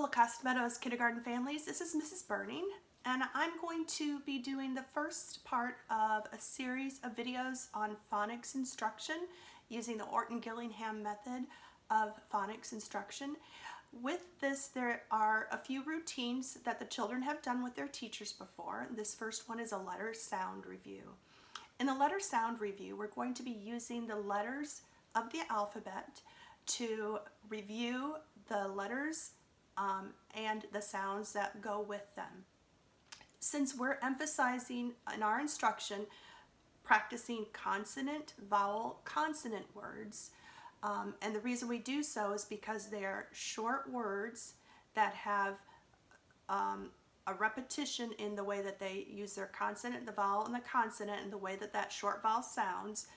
Hello, La Costa Meadows Kindergarten families. This is Mrs. Burning, and I'm going to be doing the first part of a series of videos on phonics instruction using the Orton-Gillingham method of phonics instruction. With this, there are a few routines that the children have done with their teachers before. This first one is a letter sound review. In the letter sound review, we're going to be using the letters of the alphabet to review the letters and the sounds that go with them. Since we're emphasizing in our instruction practicing consonant, vowel, consonant words, and the reason we do so is because they're short words that have a repetition in the way that they use their consonant, the vowel, and the consonant, and the way that that short vowel sounds.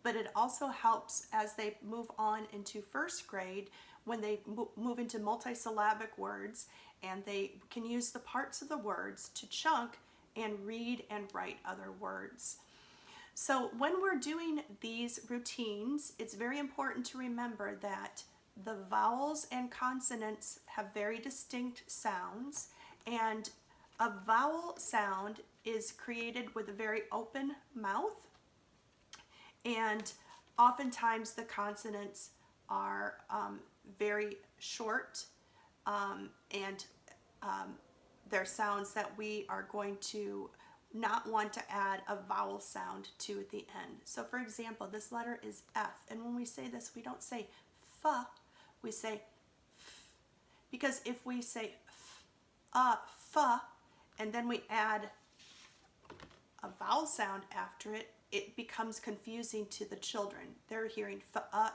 But it also helps as they move on into first grade when they move into multisyllabic words, and they can use the parts of the words to chunk and read and write other words. So when we're doing these routines, it's very important to remember that the vowels and consonants have very distinct sounds, and a vowel sound is created with a very open mouth, and oftentimes the consonants are very short, and they're sounds that we are going to not want to add a vowel sound to at the end. So for example, this letter is F, and when we say this, we don't say F, we say F, because if we say F, and then we add a vowel sound after it, it becomes confusing to the children. They're hearing F,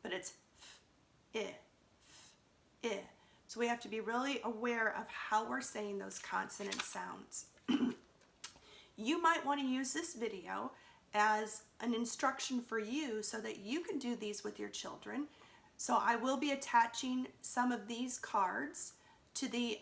but it's F. So we have to be really aware of how we're saying those consonant sounds. You might want to use this video as an instruction for you so that you can do these with your children. So I will be attaching some of these cards to the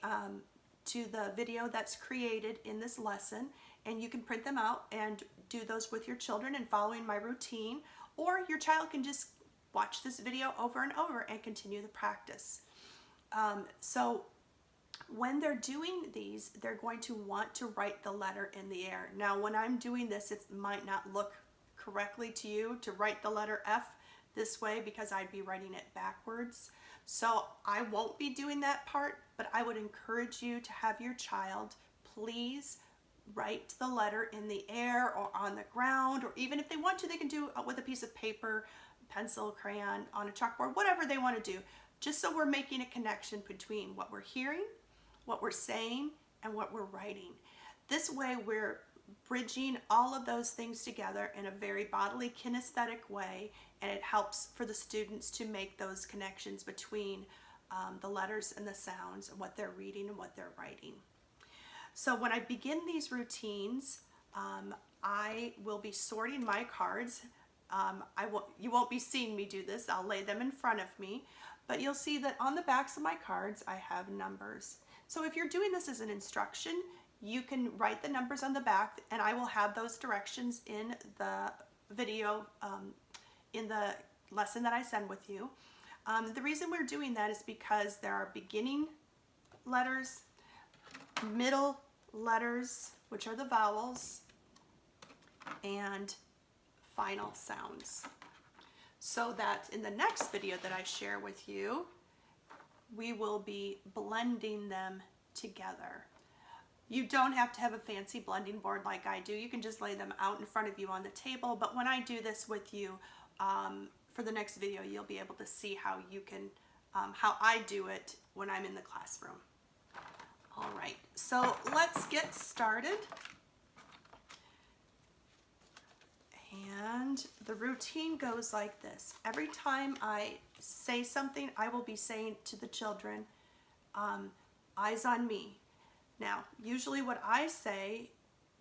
video that's created in this lesson, and you can print them out and do those with your children and following my routine, or your child can just watch this video over and over and continue the practice. So when they're doing these, they're going to want to write the letter in the air. Now when I'm doing this, it might not look correctly to you to write the letter F this way because I'd be writing it backwards. So I won't be doing that part, but I would encourage you to have your child please write the letter in the air or on the ground, or even if they want to, they can do it with a piece of paper, pencil, crayon, on a chalkboard, whatever they want to do, just so we're making a connection between what we're hearing, what we're saying, and what we're writing. This way we're bridging all of those things together in a very bodily kinesthetic way, and it helps for the students to make those connections between the letters and the sounds and what they're reading and what they're writing. So when I begin these routines, I will be sorting my cards. You won't be seeing me do this. I'll lay them in front of me, but you'll see that on the backs of my cards I have numbers. So if you're doing this as an instruction, you can write the numbers on the back, and I will have those directions in the video, in the lesson that I send with you. The reason we're doing that is because there are beginning letters, middle letters, which are the vowels, and final sounds. So that in the next video that I share with you, we will be blending them together. You don't have to have a fancy blending board like I do. You can just lay them out in front of you on the table, but when I do this with you for the next video, you'll be able to see how you can, how I do it when I'm in the classroom. All right, so let's get started. And the routine goes like this. Every time I say something, I will be saying to the children, eyes on me. Now, usually what I say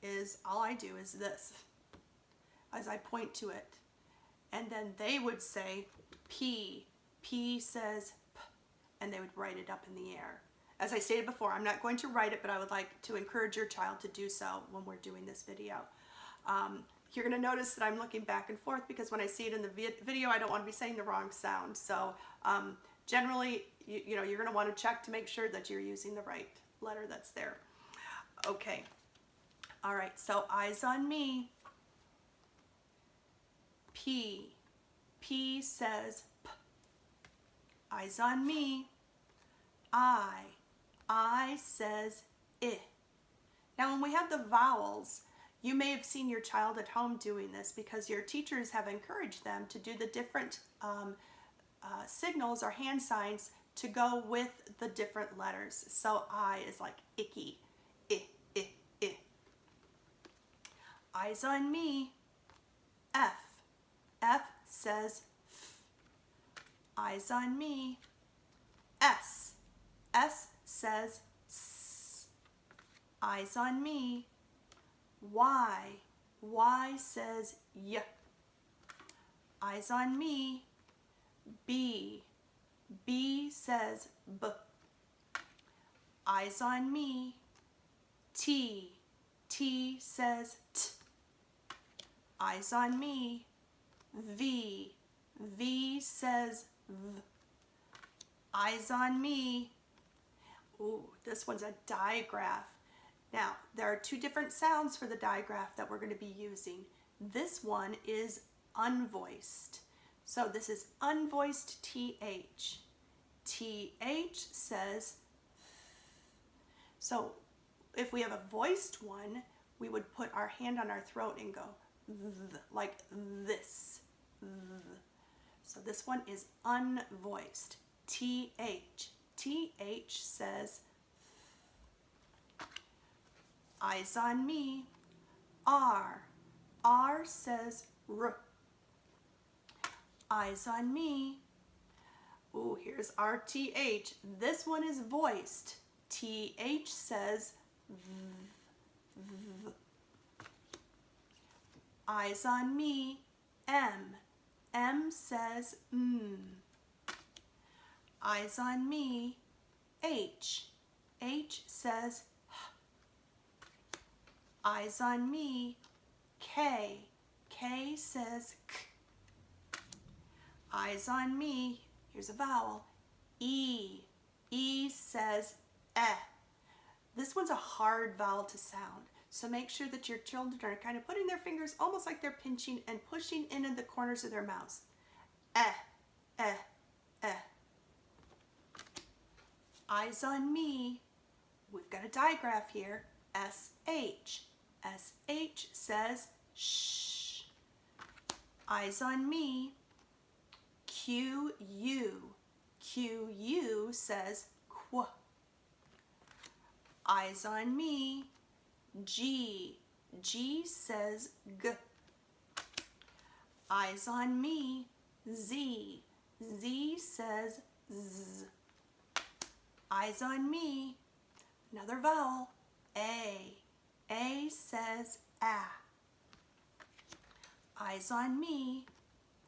is, all I do is this, as I point to it. And then they would say, P. P says P, and they would write it up in the air. As I stated before, I'm not going to write it, but I would like to encourage your child to do so when we're doing this video. You're going to notice that I'm looking back and forth because when I see it in the video, I don't want to be saying the wrong sound. So generally, you know, you're going to want to check to make sure that you're using the right letter that's there. Okay. All right. So eyes on me. P. P says P. Eyes on me. I. I says I. Now, when we have the vowels, you may have seen your child at home doing this because your teachers have encouraged them to do the different signals or hand signs to go with the different letters. So I is like icky, I, I, I. Eyes on me. F. F says F. Eyes on me. S. S says S. Eyes on me. Y. Y says Y. Eyes on me. B. B says B. Eyes on me. T. T says T. Eyes on me. V. V says V. Eyes on me. Ooh, this one's a digraph. Now, there are two different sounds for the digraph that we're going to be using. This one is unvoiced. So this is unvoiced TH. TH says, so if we have a voiced one, we would put our hand on our throat and go like this. So this one is unvoiced. TH. TH says, eyes on me. R. R says R. Eyes on me. Ooh, here's RTH. This one is voiced. TH says V. V. Eyes on me. M. M says M. Eyes on me. H. H says H. Eyes on me. K. K says K. Eyes on me. Here's a vowel. E. E says eh. This one's a hard vowel to sound, so make sure that your children are kind of putting their fingers almost like they're pinching and pushing in the corners of their mouths. Eh, eh, eh. Eyes on me. We've got a digraph here. SH. SH says shh. Eyes on me. QU. QU says qu. Eyes on me. G. G says g. Eyes on me. Z. Z says z. Eyes on me. Another vowel. A. A says ah. Eyes on me.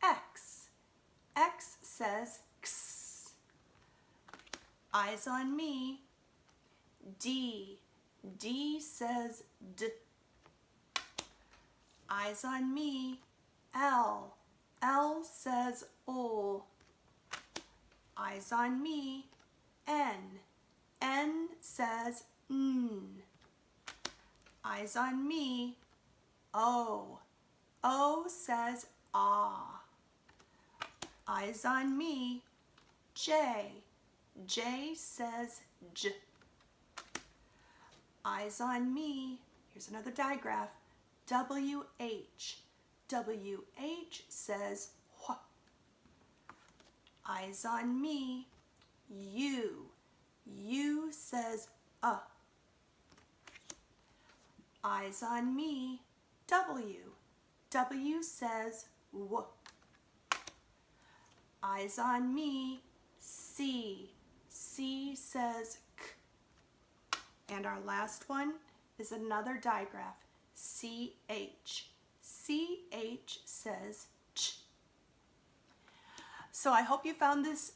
X. X says x. Eyes on me. D. D says d. Eyes on me. L. L says ol. Eyes on me. N. N says n. Eyes on me. O. O says ah. Eyes on me. J. J says j. Eyes on me. Here's another digraph. WH. WH says wh. Eyes on me. U. U says Eyes on me. W. W says w. Eyes on me. C. C says k. And our last one is another digraph. CH. CH says ch. So I hope you found this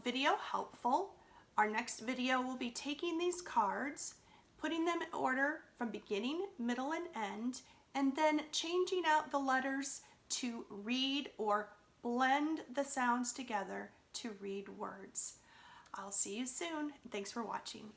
video helpful. Our next video will be taking these cards, putting them in order from beginning, middle, and end, and then changing out the letters to read or blend the sounds together to read words. I'll see you soon. Thanks for watching.